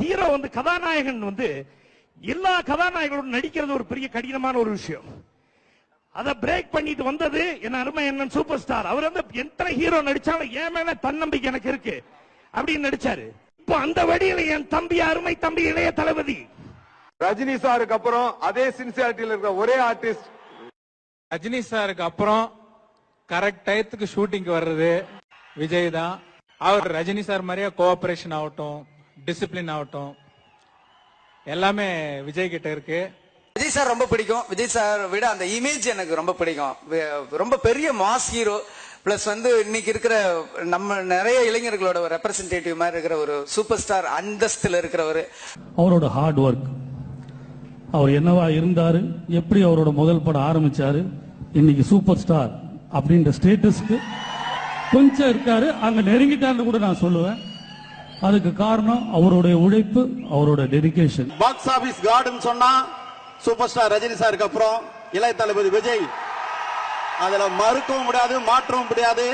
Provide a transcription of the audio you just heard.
Hero வந்து கதாநாயகன் வந்து எல்லா கதாநாயகர்களும் நடிக்கிறது ஒரு பெரிய கடினமான ஒரு விஷயம். அதை பிரேக் பண்ணிட்டு வந்தது என் அருமை என்ன சூப்பர் ஸ்டார். அவர் வந்து எத்தனை ஹீரோ நடிச்சாலும் என் மேல தன்னம்பிக்கை எனக்கு இருக்கு அப்படின்னு நடிச்சாரு. இப்போ அந்த வழியில என் தம்பி அருமை தம்பி இளைய தளபதி ரஜினி சாருக்கு அப்புறம் அதே சின்சியாரிட்டியில் இருக்கிற ஒரே ஆர்டிஸ்ட். ரஜினி சாருக்கு அப்புறம் கரெக்ட் டயத்துக்கு ஷூட்டிங் வர்றது விஜய் தான். அவர் ரஜினி சார் மாதிரியே கோஆபரேஷன் ஆகட்டும், டிசிப்ளின் ஆகட்டும், எல்லாமே விஜய் கிட்ட இருக்கு. விஜய் சார் ரொம்ப பிடிக்கும். விஜய் சார் விட அந்த இமேஜ் எனக்கு ரொம்ப பிடிக்கும். ரொம்ப பெரிய மாஸ் ஹீரோ. பிளஸ் வந்து இன்னைக்கு இருக்கிற நம்ம நிறைய இளைஞர்களோட ரெப்ரசன்டேட்டிவ் மாதிரி இருக்கிற ஒரு சூப்பர் ஸ்டார் அந்தஸ்துல இருக்கிறவர். அவரோட ஹார்ட் ஒர்க், அவர் என்னவா இருந்தாரு, எப்படி அவரோட முதல் படம் ஆரம்பிச்சாரு, இன்னைக்கு சூப்பர் ஸ்டார் அப்படின்ற ஸ்டேட்டஸ்க்கு கொஞ்சம் இருக்காரு. அங்க நெருங்கிட்டான்னு கூட நான் சொல்லுவேன். அதுக்கு காரணம் அவருடைய உழைப்பு, அவரோட டெடிகேஷன். பாக்ஸ் ஆபீஸ் கார்டுன்னு சொன்னா சூப்பர் ஸ்டார் ரஜினி சாருக்கு அப்புறம் இளைய தளபதி விஜய். அதுல மறுக்கவும் முடியாது, மாற்றவும் முடியாது.